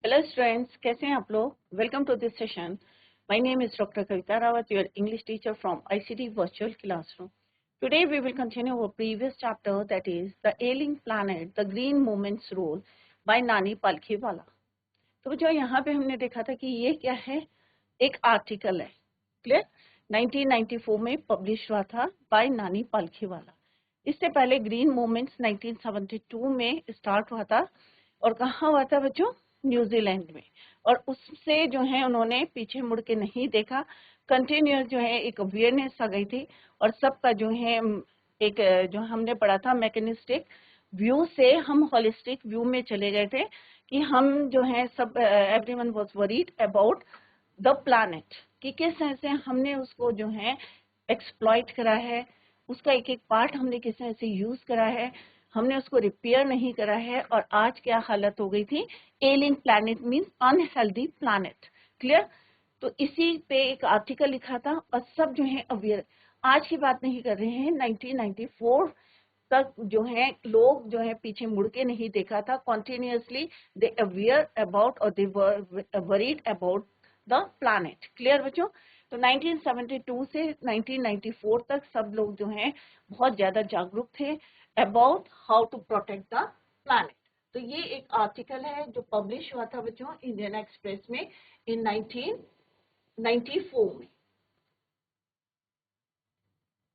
Hello students, कैसे हैं आप लोग। Welcome to this session. My name is doctor Kavita Rawat, your English teacher from ICT virtual classroom. Today we will continue our previous chapter, that is the ailing planet, the green movement's role by Nani Palkhivala. तो जो यहाँ पे हमने देखा था कि ये क्या है, एक आर्टिकल है, क्लियर। 1994 में पब्लिश हुआ था बाय नानी पालखीवाला। इससे पहले ग्रीन मूवमेंट्स 1972 में स्टार्ट हुआ था और कहाँ हुआ था बच्चों, न्यूजीलैंड में। और उससे जो है उन्होंने पीछे मुड़ के नहीं देखा, कंटिन्यूस जो है एक अवेयरनेस आ गई थी और सबका जो है एक जो हमने पढ़ा था मैकेनिस्टिक व्यू से हम होलिस्टिक व्यू में चले गए थे कि हम जो है सब everyone was worried about the planet कि किस तरह से हमने उसको जो है एक्सप्लॉइट करा है, उसका एक एक पार्ट हमने किस तरह से यूज करा है, हमने उसको रिपेयर नहीं करा है। और आज क्या हालत हो गई थी, ailing planet means unhealthy planet, clear. तो इसी पे एक आर्टिकल लिखा था और सब जो है अवेयर, आज की बात नहीं कर रहे हैं, 1994 तक जो है लोग जो है पीछे मुड़ के नहीं देखा था, कॉन्टिन्यूसली दे अवेयर अबाउट और they worried about the planet, clear बच्चों। तो 1972 से 1994 तक सब लोग जो हैं बहुत ज्यादा जागरूक थे about how to protect the planet. तो ये एक आर्टिकल है जो पब्लिश हुआ था बच्चों इंडियन एक्सप्रेस में इन 1994 में।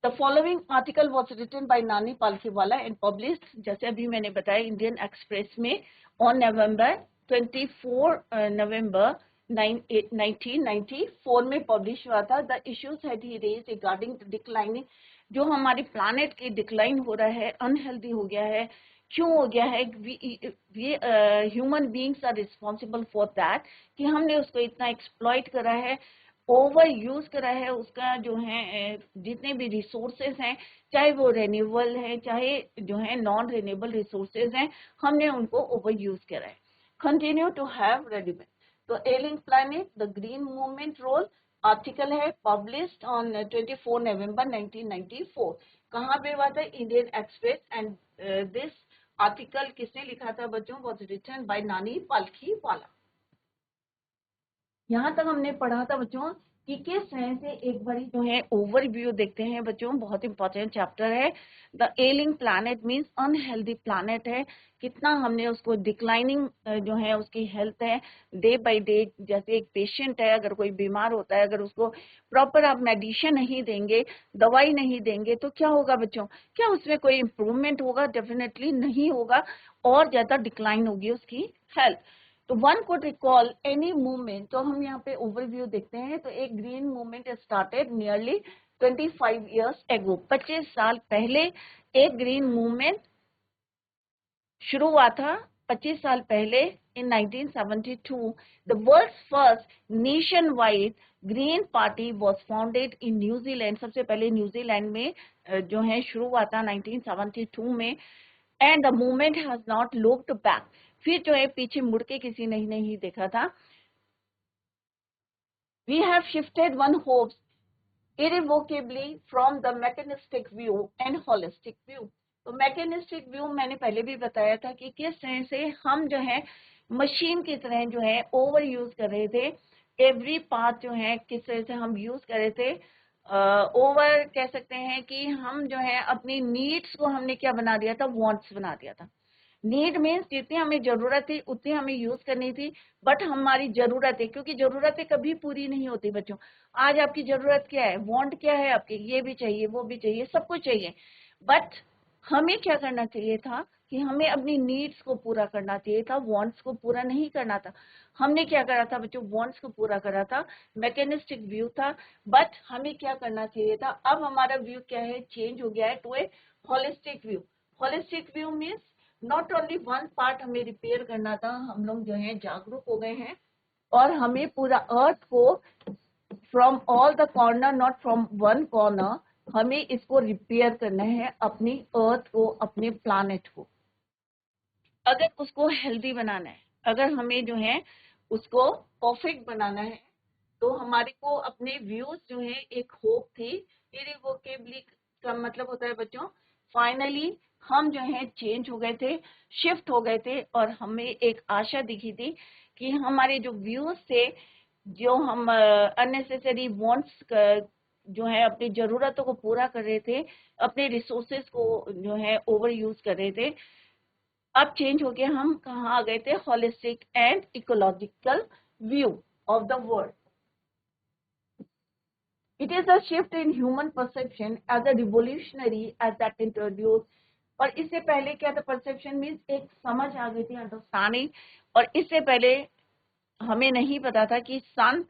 The following article was written by Nani Palkhiwala and published, जैसे अभी मैंने बताया, इंडियन एक्सप्रेस में on November 24 November 1994 में पब्लिश हुआ था। The issues had he raised regarding the declining, जो हमारे प्लानट की डिक्लाइन हो रहा है, अनहेल्दी हो गया है, क्यों हो गया है, human beings are responsible for that, कि हमने उसको इतना एक्सप्लॉइट करा है, ओवर यूज करा है उसका जो है जितने भी रिसोर्सेज हैं, चाहे वो रेन्यूएबल है चाहे जो है नॉन रेन्यूएबल रिसोर्सेज हैं, हमने उनको ओवर यूज करा है। Continue to have readymade. तो ailing planet the green movement role article है, पब्लिश्ड ऑन 24 नवंबर 1994। कहाँ पे हुआ था, Indian Express. And this article किसने लिखा था बच्चों, was written by Nani Palkhivala. यहाँ तक हमने पढ़ा था बच्चों कि किस तरह से, एक बारी जो है ओवरव्यू देखते हैं बच्चों, बहुत इंपॉर्टेंट चैप्टर है। The ailing planet means unhealthy planet है, कितना हमने उसको डिक्लाइनिंग जो है उसकी हेल्थ है डे बाय डे। जैसे एक पेशेंट है, अगर कोई बीमार होता है, अगर उसको प्रॉपर आप मेडिसिन नहीं देंगे, दवाई नहीं देंगे, तो क्या होगा बच्चों, क्या उसमें कोई इम्प्रूवमेंट होगा? डेफिनेटली नहीं होगा, और ज्यादा डिक्लाइन होगी उसकी हेल्थ। तो one could recall any movement, तो हम यहाँ पे ओवरव्यू देखते हैं। तो एक green movement started nearly 25 years ago, 25 साल पहले एक ग्रीन मूवमेंट शुरू हुआ था, 25 साल पहले in 1972। The world's first nationwide green party was founded in New Zealand, सबसे पहले न्यूजीलैंड में जो है शुरू हुआ था 1972 में। And the movement has not looked back, फिर जो है पीछे मुड़ के किसी ने नहीं देखा था। We have shifted one hopes irrevocably from the mechanistic view and holistic view। तो मैकेनिस्टिक व्यू मैंने पहले भी बताया था कि किस तरह से हम जो है मशीन की तरह जो है ओवर यूज कर रहे थे, एवरी पार्ट जो है किस तरह से हम यूज कर रहे थे। ओवर कह सकते हैं कि हम जो है अपनी नीड्स को हमने क्या बना दिया था, वांट्स बना दिया था। नीड मीन्स जितनी हमें जरूरत थी उतनी हमें यूज करनी थी, बट हमारी जरूरत है, क्योंकि जरूरतें कभी पूरी नहीं होती बच्चों। आज आपकी जरूरत क्या है, वांट क्या है आपके, ये भी चाहिए वो भी चाहिए, सब कुछ चाहिए, बट हमें क्या करना चाहिए था कि हमें अपनी नीड्स को पूरा करना चाहिए था, वांट्स को पूरा नहीं करना था। हमने क्या करा था बच्चों, वांट्स को पूरा करा था, मैकेनिस्टिक व्यू था। बट हमें क्या करना चाहिए था, अब हमारा व्यू क्या है, चेंज हो गया है to a holistic view. Holistic view means not only one part हमें रिपेयर करना था, हम लोग जो है जागरूक हो गए हैं और हमें पूरा अर्थ को from all the corner, not from one corner, हमें इसको रिपेयर करना है, अपनी अर्थ को, अपने प्लानेट को। अगर उसको हेल्दी बनाना है, अगर हमें जो है उसको परफेक्ट बनाना है, तो हमारे को अपने व्यूज जो है, एक होप थी, इरिवोकेबली का मतलब होता है बच्चों फाइनली हम जो है चेंज हो गए थे, शिफ्ट हो गए थे, और हमें एक आशा दिखी थी कि हमारे जो व्यूज थे, जो हम अननेसेसरी वांट्स जो है अपनी जरूरतों को पूरा कर रहे थे, अपने रिसोर्सेज को जो है ओवर यूज कर रहे थे, अब चेंज होके हम कहाँ आ गए थे, holistic and ecological view of the world. It is a shift in human perception as a revolutionary as that introduced. और इससे पहले क्या था, परसेप्शन मीन्स एक समझ आ गई थी, अंडरस्टैंडिंग. और इससे पहले हमें नहीं पता था कि सन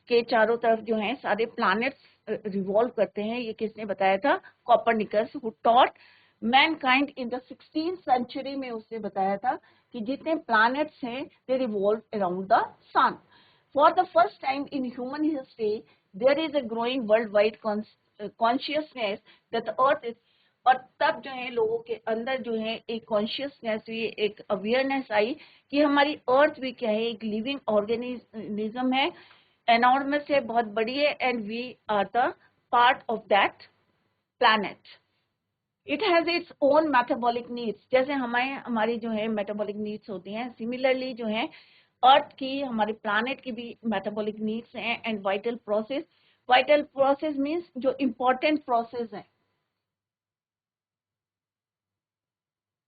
के चारों तरफ जो है सारे प्लैनेट्स रिवॉल्व करते हैं. ये किसने बताया था, Copernicus, who taught mankind in the 16th century में. उसने बताया था कि जितने प्लैनेट्स हैं they revolve around the sun. For the first time in human history there is a growing worldwide consciousness that the earth is. और तब जो है लोगों के अंदर जो है एक कॉन्शियसनेस हुई, एक अवेयरनेस आई कि हमारी अर्थ भी क्या है, एक लिविंग ऑर्गेनिज्म है, एनॉर्मस है, बहुत बड़ी है, and we are the part of that planet. It has its own metabolic needs. जैसे हमारी जो है मेटाबॉलिक नीड्स होती हैं, सिमिलरली जो है अर्थ की, हमारे प्लैनेट की भी मेटाबॉलिक नीड्स हैं. एंड वाइटल प्रोसेस मीन्स जो इम्पोर्टेंट प्रोसेस है,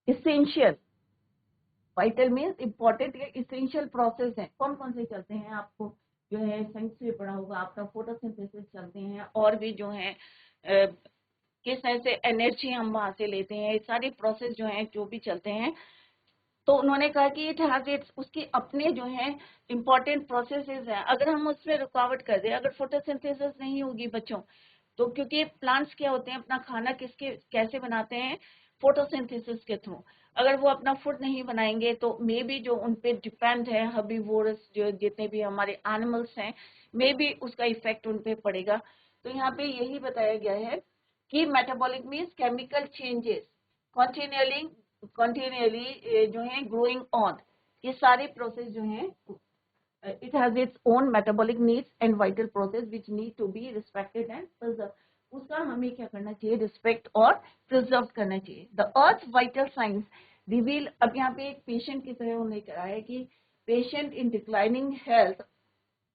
इसेंशियल. वाइटल मीन्स इम्पोर्टेंट या इसेंशियल प्रोसेस है. कौन कौन से चलते हैं, आपको जो है साइंस में पढ़ा होगा, आपका फोटोसिंथेसिस चलते हैं, और भी जो है किस तरह से एनर्जी हम वहां से लेते हैं, सारे प्रोसेस जो है जो भी चलते हैं. तो उन्होंने कहा कि इट हैज इट्स, उसके अपने जो है इम्पोर्टेंट प्रोसेसेस हैं. अगर हम उसमें रुकावट कर दें, अगर फोटोसिंथेसिस नहीं होगी बच्चों, तो क्योंकि प्लांट्स क्या होते हैं, अपना खाना कैसे बनाते हैं, फोटोसिंथेसिस के थ्रू. अगर वो अपना फूड नहीं बनाएंगे तो मे बी जो उन पे डिपेंड है हर्बीवोरस, जो जितने भी हमारे एनिमल्स हैं, मे बी उसका इफेक्ट उन पे पड़ेगा. तो यहाँ पे यही बताया गया है कि metabolic means chemical changes continually जो है ग्रोइंग ऑन. ये सारे प्रोसेस जो हैं, it has its own metabolic needs and vital process which need to be respected and preserved. उसका हमें क्या करना चाहिए, रिस्पेक्ट और प्रिजर्व करना चाहिए. The earth vital science reveal. अब यहाँ पे एक पेशेंट की तरह उन्होंने कहा है कि patient in declining health,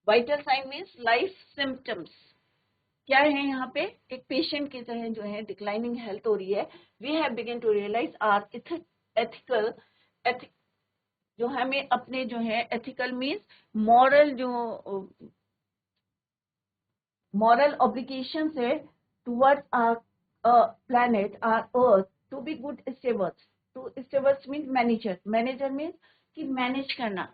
vital sign means life symptoms. क्या है यहाँ पे, एक पेशेंट की तरह जो है डिक्लाइनिंग हेल्थ हो रही है. We have begun to realise our ethical जो हमें अपने जो है एथिकल मीन्स मॉरल, जो मॉरल ऑब्लिगेशन है towards our planet, our earth, to be good stewards. To stewards means manager means कि मैनेज करना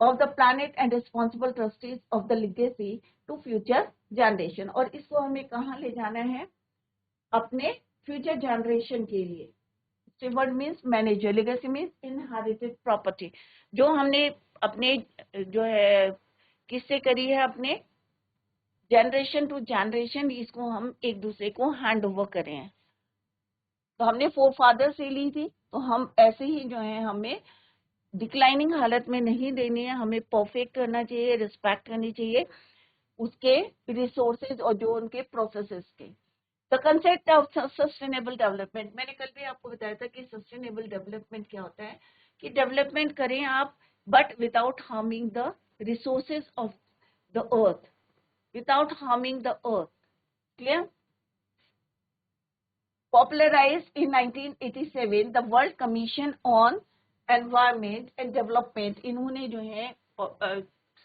of the planet and responsible trustees of the legacy to future generation. और इसको हमें कहाँ ले जाना है, अपने फ्यूचर जनरेशन के लिए. Steward means manager, legacy means inherited property, जो हमने अपने जो है किससे करी है, अपने जनरेशन टू जनरेशन, इसको हम एक दूसरे को हैंड ओवर करें हैं. तो हमने फोर फादर से ली थी, तो हम ऐसे ही जो है हमें डिक्लाइनिंग हालत में नहीं देनी है, हमें परफेक्ट करना चाहिए, रिस्पेक्ट करनी चाहिए उसके रिसोर्सेज और जो उनके प्रोसेसेस के. The concept of sustainable development, मैंने कल भी आपको बताया था कि सस्टेनेबल डेवलपमेंट क्या होता है, कि डेवलपमेंट करें आप but without harming the resources of the earth, without harming the earth. Clear. Popularized in 1987 the World Commission on environment and development, इन्होंने जो है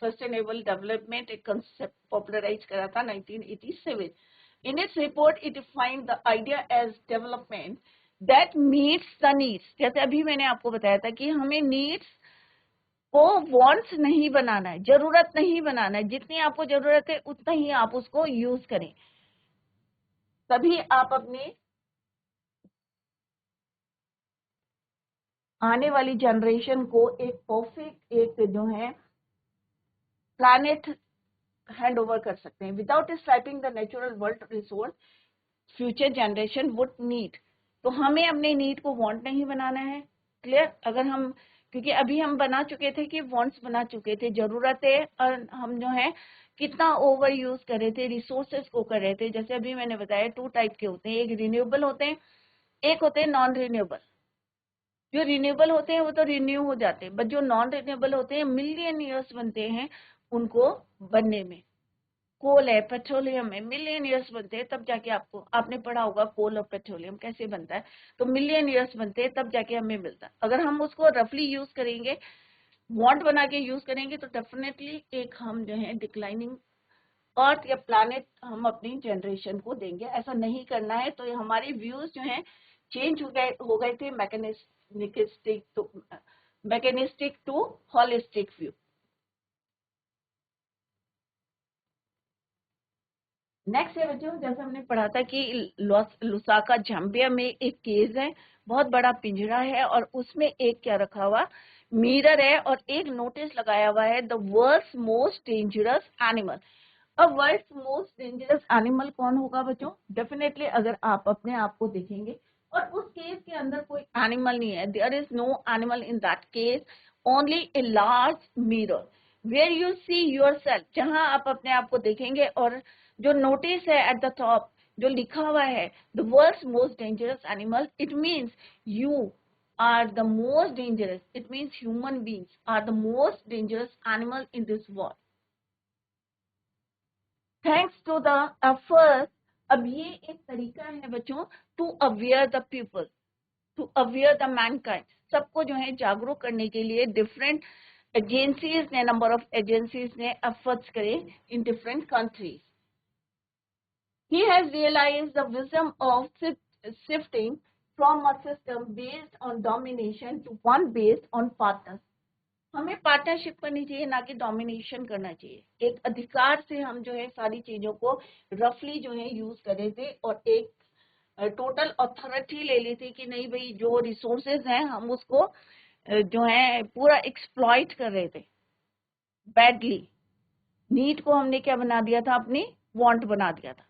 सस्टेनेबल डेवलपमेंट एक कंसेप्ट पॉपुलराइज करा था 1987. In its report it defined the idea as development that meets the needs. जैसे अभी मैंने आपको बताया था कि हमें नीड्स को वांट्स नहीं बनाना है, जरूरत नहीं बनाना है. जितनी आपको जरूरत है उतना ही आप उसको यूज करें, तभी आप अपने आने वाली जनरेशन को एक परफेक्ट एक जो है प्लैनेट हैंड ओवर कर सकते हैं. Without striping the natural world resource future generation would need. तो हमें अपने नीड को वांट नहीं बनाना है. क्लियर. अगर हम, क्योंकि अभी हम बना चुके थे कि वांट्स बना चुके थे, जरूरतें, और हम जो है कितना ओवर यूज कर रहे थे, रिसोर्सेज को कर रहे थे. जैसे अभी मैंने बताया 2 टाइप के होते हैं, एक रिन्यूएबल होते हैं, एक होते हैं नॉन रिन्यूएबल. जो रिन्यूएबल होते हैं वो तो रिन्यू हो जाते हैं, बट जो नॉन रिन्यूएबल होते हैं मिलियन ईयर्स बनते हैं उनको बनने में। कोल है, पेट्रोलियम है, मिलियन ईयर्स बनते हैं तब जाके आपने पढ़ा होगा कोल और पेट्रोलियम कैसे बनता है, तो मिलियन ईयर्स बनते हैं तब जाके हमें मिलता है। अगर हम उसको रफली यूज करेंगे, वांट बना के यूज करेंगे, तो डेफिनेटली एक हम जो है डिक्लाइनिंग अर्थ या प्लैनेट हम अपनी जनरेशन को देंगे। ऐसा नहीं करना है, तो हमारे व्यूज जो हैं चेंज हो गए थे mechanistic to holistic view. Next है बच्चों, जैसे हमने पढ़ा था कि लुसाका जाम्बिया में एक केज है, बहुत बड़ा पिंजरा है और उसमें एक क्या रखा हुआ, मिरर है और एक नोटिस लगाया हुआ है, the world's most dangerous animal. अब वर्ल्ड्स मोस्ट डेंजरस एनिमल कौन होगा बच्चों? डेफिनेटली अगर आप अपने आप को देखेंगे और उस केस के अंदर कोई एनिमल नहीं है, there is no animal in that case, only a large mirror where you see yourself, जहां आप अपने आप को देखेंगे और जो नोटिस है एट द टॉप जो लिखा हुआ है the world's most dangerous animal, it means you are the most dangerous, it means human beings are the most dangerous animal in this world. Thanks to the effort, अब ये एक तरीका है बच्चों to aware the people, to aware the mankind, सबको जो है जागरूक करने के लिए डिफरेंट एजेंसीज ने, नंबर ऑफ एजेंसीज ने एफर्ट्स करे in different countries. He has realised the wisdom of shifting from a system based on domination to one based on partners. हमें पार्टनरशिप करनी चाहिए, ना कि डोमिनेशन करना चाहिए। एक अधिकार से हम जो है सारी चीजों को रफली जो है यूज कर रहे थे और एक टोटल अथॉरिटी ले ली थी कि नहीं भाई जो रिसोर्सेज हैं हम उसको जो है पूरा एक्सप्लॉइट कर रहे थे बैडली। नीड को हमने क्या बना दिया था, अपनी वांट बना दिया था।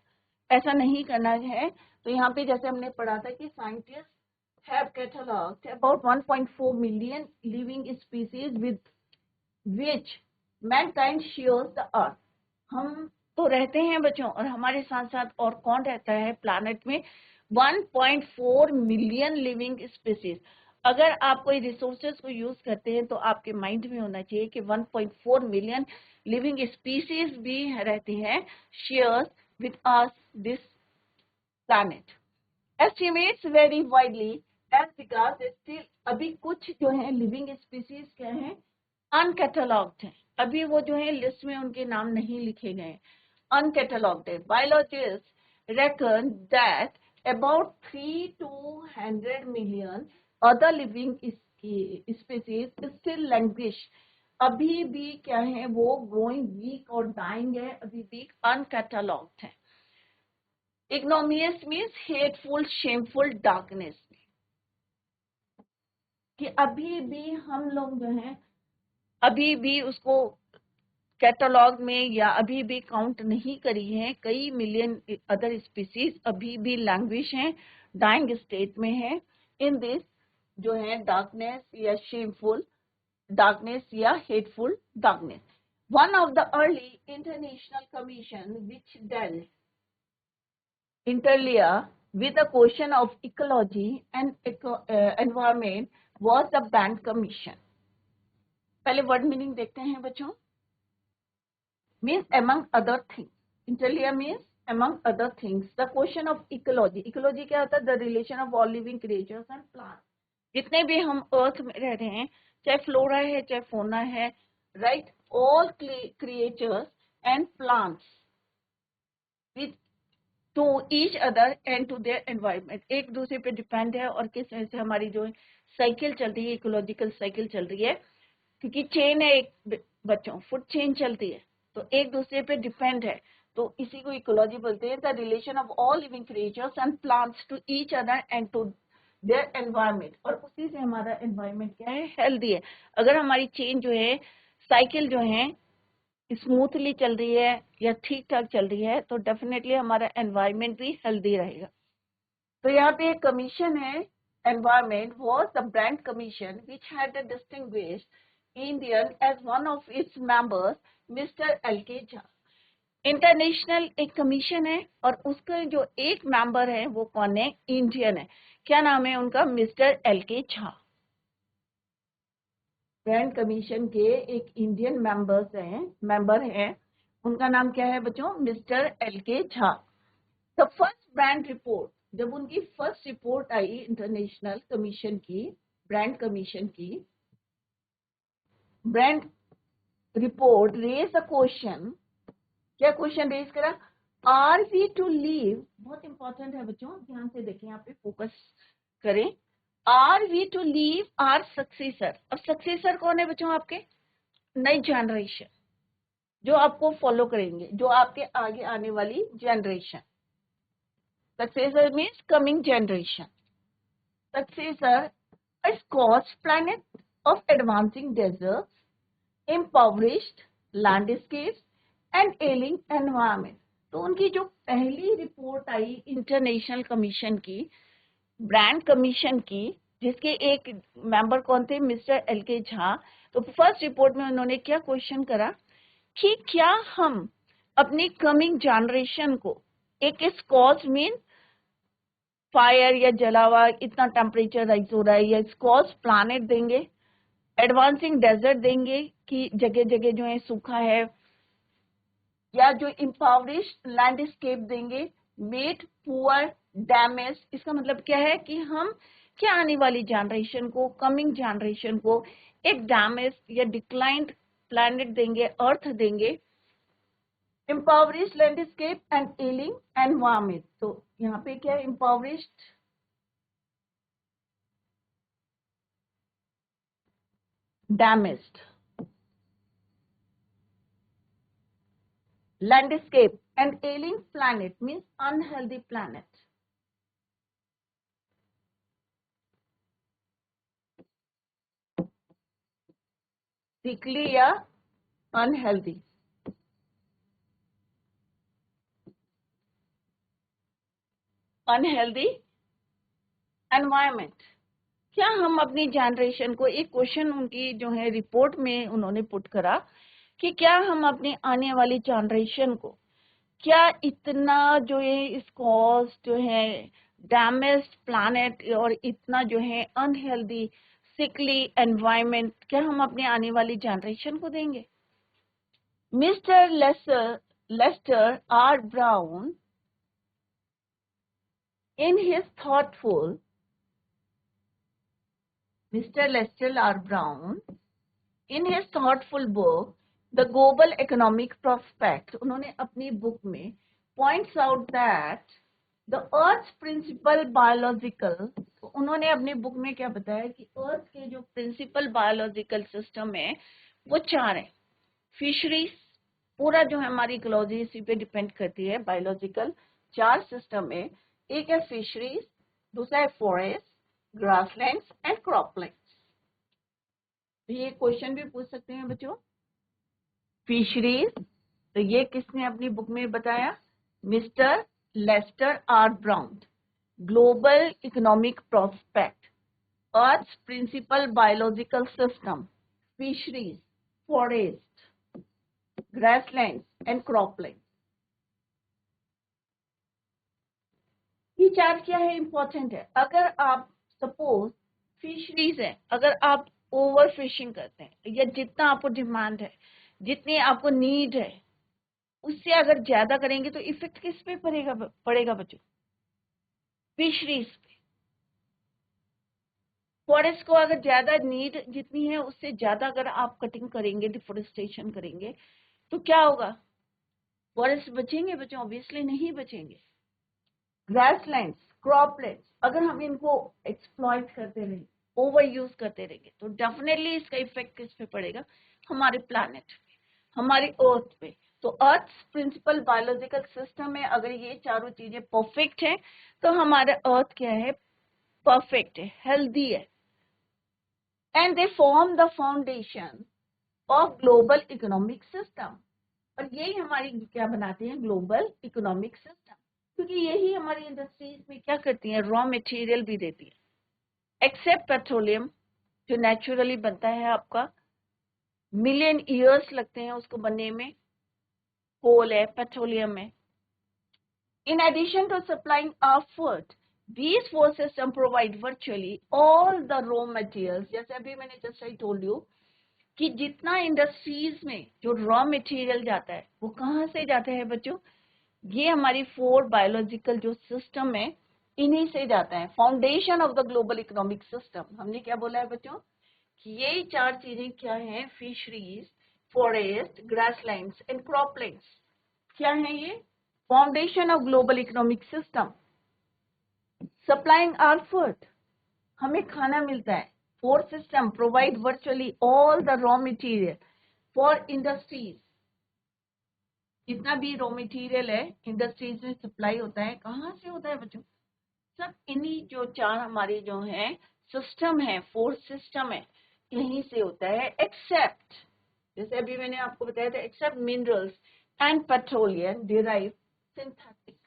ऐसा नहीं करना है। तो यहाँ पे जैसे हमने पढ़ा था कि scientist have catalogued about 1.4 million living species with which mankind shares the earth। हम तो रहते हैं बच्चों और हमारे साथ साथ और कौन रहता है प्लैनेट में, 1.4 मिलियन लिविंग स्पीसीज। अगर आप कोई रिसोर्सेज को यूज करते हैं तो आपके माइंड में होना चाहिए कि 1.4 मिलियन लिविंग स्पीसीज भी रहती हैं shares with us this planet. Estimates vary widely as regards still, अभी कुछ जो है लिविंग स्पीसीज क्या है, अनकैटलॉग्ड है, अभी वो जो है लिस्ट में उनके नाम नहीं लिखे गए, अनकैटलॉग्ड है। Biologist reckon that about 3 to 100 million other living species still languish, अभी भी क्या है वो ग्रोइंग वीक और डाइंग है, अभी भी अनकैटलॉग्ड है। इग्नोमियस मीन्स हेटफुल, शेमफुल, डार्कनेस, कि अभी भी हम लोग जो है अभी भी उसको कैटलॉग में या अभी भी काउंट नहीं करी है। कई मिलियन अदर स्पीसीज अभी भी लैंग्वेज हैं, डाइंग स्टेट में है इन दिस जो है डार्कनेस या शेमफुल डार्कनेस या hateful darkness. One of the early international commission which dealt interlia with the question of ecology and environment was the Band Commission। पहले वर्ड मीनिंग देखते हैं बच्चों। means among other things, interlia means among other things the question of ecology। ecology क्या होता है? the relation of all living creatures and plants। जितने भी हम अर्थ में रह रहे हैं, चाहे फ्लोरा है चाहे फोना है, right, all creatures and plants with to each other and to their environment, एक दूसरे पे डिपेंड है और किस तरह से हमारी जो साइकिल चल रही है, इकोलॉजिकल साइकिल चल रही है, क्योंकि चेन है एक बच्चों, फूड चेन चलती है तो एक दूसरे पे डिपेंड है, तो इसी को इकोलॉजी बोलते हैं। The relation of all living creatures and plants to each other and to their environment, और उसी से हमारा एनवायरमेंट क्या है, हेल्दी है। अगर हमारी चेन जो है, साइकिल जो है स्मूथली चल रही है या ठीक ठाक चल रही है, तो डेफिनेटली हमारा एनवायरमेंट भी हेल्दी रहेगा। तो यहाँ पे एक कमीशन है, environment was the Brundtland commission which had distinguished Indian as one of its members mister LK. Jha. International एक कमीशन है और उसका जो एक मेंबर है वो कौन है, इंडियन है। क्या नाम है उनका, mister LK. Jha. Brand commission के एक इंडियन मेंबर हैं, उनका नाम क्या है बच्चों? Mister LK. Jha. The first Brundtland report, जब उनकी फर्स्ट रिपोर्ट आई इंटरनेशनल कमीशन की, ब्रांड कमीशन की, Brundtland report raise a question, क्या क्वेश्चन रेज करा? आर वी टू लीव, बहुत इंपॉर्टेंट है बच्चों, ध्यान से देखें, यहाँ पे फोकस करें। Are we to leave our successor. अब सक्सेसर कौन है बच्चों? आपके नई जनरेशन जो आपको फॉलो करेंगे, जो आपके आगे आने वाली generation. Successor means coming generation. Successor is cost planet of advancing deserts, impoverished landscapes and ailing environment. तो उनकी जो पहली रिपोर्ट आई इंटरनेशनल कमीशन की, ब्रांड कमीशन की, जिसके एक मेंबर कौन थे? Mister LK. झा। तो फर्स्ट रिपोर्ट में उन्होंने क्या क्वेश्चन करा कि क्या हम अपनी कमिंग जनरेशन को एक कॉज मीन फायर या जलावा, इतना टेम्परेचर राइज हो रहा है, या स्कॉच प्लानेट देंगे, एडवांसिंग डेजर्ट देंगे कि जगह जगह जो है सूखा है, या जो इम्पावरिश्ड लैंडस्केप देंगे, मेड पुअर डैमेज। इसका मतलब क्या है कि हम क्या आने वाली जनरेशन को, कमिंग जनरेशन को एक डैमेज या डिक्लाइंड प्लैनेट देंगे, अर्थ देंगे, impoverished landscape and ailing environment। तो यहाँ पे क्या है? impoverished damaged landscape and ailing planet means unhealthy planet। sickly या unhealthy। Unhealthy environment. क्या हम अपनी जनरेशन को, एक क्वेश्चन उनकी जो है रिपोर्ट में उन्होंने पुट करा कि क्या हम अपनी आने वाली जनरेशन को क्या इतना जो है इस कॉज जो है डैमेज्ड प्लैनेट और इतना जो है अनहेल्दी सिकली एनवायरमेंट, क्या हम अपने आने वाली जनरेशन को देंगे? Mister Lester R Brown in his thoughtful Mr. Lester R. Brown in his thoughtful book The Global Economic Prospects, उन्होंने अपनी बुक में points out that the Earth's principal biological, उन्होंने अपनी बुक में क्या बताया कि अर्थ के जो प्रिंसिपल बायोलॉजिकल सिस्टम है वो 4 है। फिशरीज, पूरा जो है हमारी इकोलॉजी इसी पे डिपेंड करती है, बायोलॉजिकल 4 सिस्टम है। एक है फिशरीज, दूसरा है फॉरेस्ट, ग्रासलैंड्स एंड क्रॉपलैंड्स। तो ये क्वेश्चन भी पूछ सकते हैं बच्चों। फिशरीज, तो ये किसने अपनी बुक में बताया? Mister Lester R Brown. Global economic prospect, earth principal biological system, fisheries, forest, grasslands and cropland. ये 4 क्या है? इंपॉर्टेंट है। अगर आप सपोज फिशरीज है, अगर आप ओवर फिशिंग करते हैं या जितना आपको डिमांड है, जितनी आपको नीड है, उससे अगर ज्यादा करेंगे तो इफेक्ट किस पे पड़ेगा बच्चों? फिशरीज पे। फॉरेस्ट को अगर ज्यादा नीड जितनी है उससे ज्यादा अगर आप कटिंग करेंगे, डिफोरेस्टेशन करेंगे, तो क्या होगा? फॉरेस्ट बचेंगे बच्चों? ऑब्वियसली नहीं बचेंगे। ग्रासलैंड्स, क्रॉपलैंड्स, अगर हम इनको एक्सप्लॉइट करते रहेंगे, ओवर यूज करते रहेंगे, तो डेफिनेटली इसका इफेक्ट किस पे पड़ेगा? हमारे प्लैनेट पे, हमारी अर्थ पे। तो अर्थ प्रिंसिपल बायोलॉजिकल सिस्टम में अगर ये चारों चीजें परफेक्ट है तो हमारा अर्थ क्या है? परफेक्ट है, हेल्दी है। And they form the foundation of global economic system. और यही हमारी क्या बनाते हैं? Global economic system. क्योंकि यही हमारी इंडस्ट्रीज में क्या करती हैं? रॉ मटेरियल भी देती है। एक्सेप्ट पेट्रोलियम जो नेचुरली बनता है, आपका मिलियन ईयर्स लगते हैं उसको बनने में, कोल है, पेट्रोलियम में। In addition to supplying our food, these four systems provide virtually all the raw materials, जैसे अभी मैंने just I told you कि जितना इंडस्ट्रीज में जो रॉ मटेरियल जाता है वो कहाँ से जाता है बच्चों, ये हमारी 4 बायोलॉजिकल जो सिस्टम है इन्हीं से जाता है। Foundation of the global economic system, हमने क्या बोला है बच्चों कि यही 4 चीजें क्या हैं, fisheries, forest, grasslands and croplands. क्या है ये? Foundation of global economic system, supplying our food, हमें खाना मिलता है। Fourth system provide virtually all the raw material for industries, जितना भी रॉ मटेरियल है इंडस्ट्रीज में सप्लाई होता है, कहाँ से होता है बच्चों, सब इन्हीं जो 4 हमारे जो है सिस्टम है, फोर्थ सिस्टम है, यहीं से होता है। एक्सेप्ट, जैसे अभी मैंने आपको बताया था, except minerals and petroleum derive synthetic,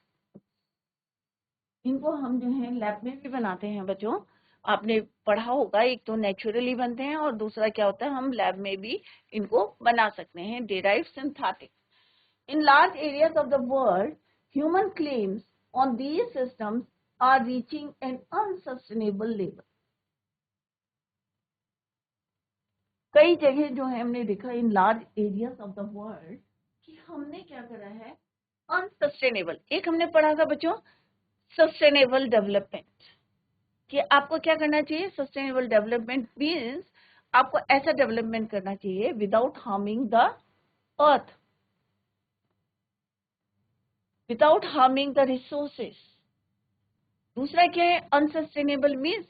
इनको हम जो है लैब में भी बनाते हैं बच्चों। आपने पढ़ा होगा, एक तो नेचुरली बनते हैं और दूसरा क्या होता है, हम लैब में भी इनको बना सकते हैं, derive synthetic. In large areas of the world human claims on these systems are reaching an unsustainable level. कई जगह जो है हमने देखा in large areas of the world कि हमने क्या करा है, अनसस्टेनेबल। एक हमने पढ़ा था बच्चों सस्टेनेबल डेवलपमेंट, कि आपको क्या करना चाहिए, सस्टेनेबल डेवलपमेंट मीन्स आपको ऐसा डेवलपमेंट करना चाहिए without harming the earth, without harming the resources. दूसरा क्या है, अनसस्टेनेबल मीन्स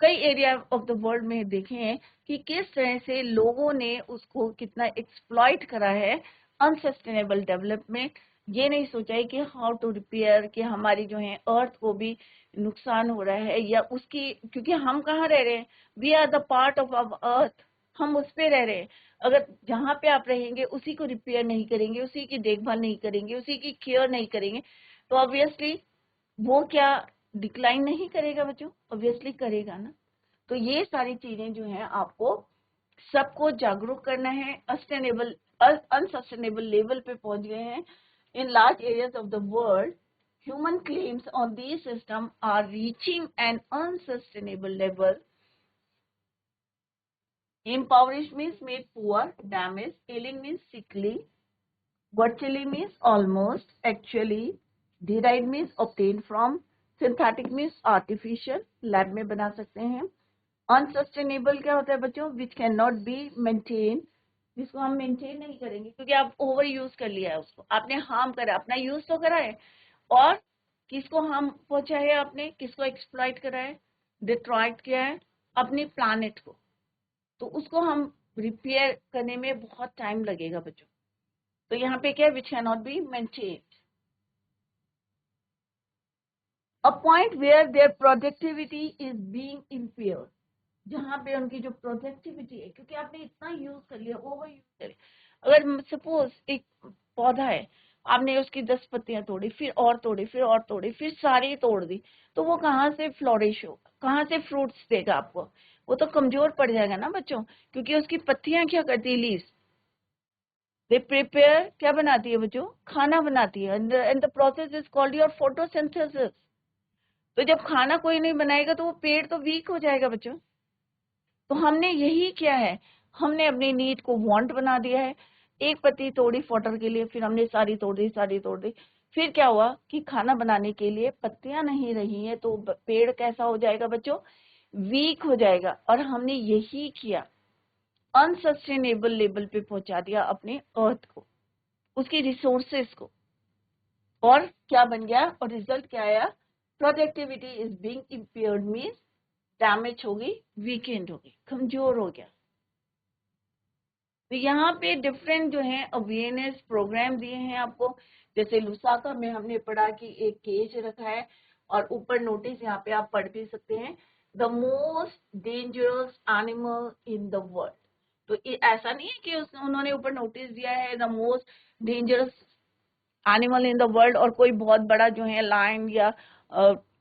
कई एरिया ऑफ द वर्ल्ड में देखे हैं कि किस तरह से लोगों ने उसको कितना एक्सप्लॉइट करा है। अनसस्टेनेबल डेवलपमेंट, ये नहीं सोचा है कि हाउ टू रिपेयर, कि हमारी जो है अर्थ को भी नुकसान हो रहा है या उसकी, क्योंकि हम कहाँ रह रहे हैं, we are the part of our earth, हम उस पे रह रहे हैं। अगर जहाँ पे आप रहेंगे उसी को रिपेयर नहीं करेंगे, उसी की देखभाल नहीं करेंगे, उसी की केयर नहीं करेंगे, तो ऑब्वियसली वो क्या डिक्लाइन नहीं करेगा बच्चों, ऑब्वियसली करेगा ना। तो ये सारी चीजें जो है आपको सबको जागरूक करना है। सस्टेनेबल अनसस्टेनेबल लेवल पे पहुंच गए हैं इन large areas of the world, human claims on these systems are reaching an unsustainable level. Impoverished means made poor, damaged, ailing means sickly, virtually means almost, actually, derived means obtained from, synthetic means artificial, lab में बना सकते हैं। Unsustainable क्या होता है बच्चों, which cannot be maintained, जिसको हम मेंटेन नहीं करेंगे क्योंकि आप ओवर यूज कर लिया है उसको, आपने हार्म करा, अपना यूज तो करा है और किसको हार्म पहुंचा है आपने, किसको एक्सप्लॉइट करा है, डिस्ट्रॉयड किया है अपने प्लानेट को, तो उसको हम रिपेयर करने में बहुत टाइम लगेगा बच्चों। तो यहाँ पे क्या है, which can not be maintained, a point where their productivity is being impaired, जहाँ पे उनकी जो प्रोडक्टिविटी है, क्योंकि आपने इतना यूज कर लिया, ओवर यूज कर लिया। अगर सपोज एक पौधा है, आपने उसकी 10 पत्तियां तोड़ी, फिर और तोड़ी, फिर और तोड़ी, फिर सारी तोड़ दी, तो वो कहाँ से फ्लोरिश होगा, कहाँ से फ्रूट्स देगा आपको, वो तो कमजोर पड़ जाएगा ना बच्चों, क्योंकि उसकी पत्तियां क्या करती है, लीव्स, दे प्रिपेयर, क्या बनाती है बच्चों, खाना बनाती है, and the process is called your photosynthesis. तो जब खाना कोई नहीं बनाएगा तो वो पेड़ तो वीक हो जाएगा बच्चों। तो हमने यही किया है, हमने अपनी नीड को वांट बना दिया है। एक पत्ती तोड़ी फॉटर के लिए, फिर हमने सारी तोड़ दी, सारी तोड़ दी, फिर क्या हुआ कि खाना बनाने के लिए पत्तियां नहीं रही हैं, तो पेड़ कैसा हो जाएगा बच्चों, वीक हो जाएगा। और हमने यही किया, अनसस्टेनेबल लेवल पे पहुंचा दिया अपने अर्थ को, उसकी रिसोर्सेस को, और क्या बन गया, और रिजल्ट क्या आया, productivity is being impaired means damage होगी, वीकेंड होगी, कमजोर हो गया। तो यहाँ पे डिफरेंट जो है अवेयरनेस प्रोग्राम दिए हैं आपको, जैसे लुसाका में हमने पढ़ा कि एक केज रखा है और ऊपर नोटिस यहाँ पे आप पढ़ भी सकते हैं, the most dangerous animal in the world. तो ऐसा नहीं है कि उन्होंने ऊपर नोटिस दिया है the most dangerous animal in the world और कोई बहुत बड़ा जो है लायन या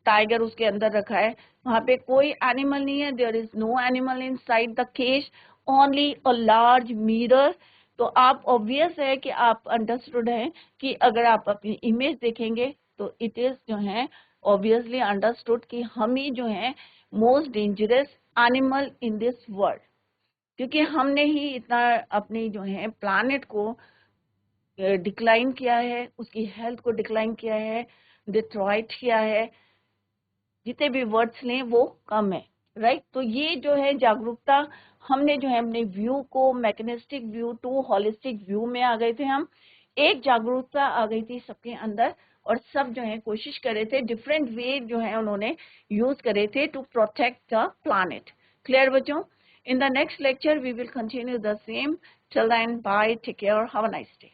टाइगर उसके अंदर रखा है, वहां पे कोई एनिमल नहीं है, there is no animal inside the cage, only a large mirror. तो आप ऑब्वियस है कि आप अंडरस्टूड है कि अगर आप अपनी इमेज देखेंगे तो इट इज जो है ऑब्वियसली अंडरस्टूड कि हम ही जो है most dangerous animal in this world. क्योंकि हमने ही इतना अपनी जो है प्लानेट को डिक्लाइन किया है, उसकी हेल्थ को डिक्लाइन किया है, डिस्ट्रॉयड किया है, जितने भी वर्ड्स लें वो कम है, राइट। तो ये जो है जागरूकता, हमने जो है अपने व्यू को mechanistic view to holistic view में आ गए थे। हम एक जागरूकता आ गई थी सबके अंदर, और सब जो है कोशिश कर रहे थे, डिफरेंट वे जो है उन्होंने यूज करे थे to protect the planet. Clear बच्चों? In the next lecture we will continue the same. Till then, bye, take care, have a nice day.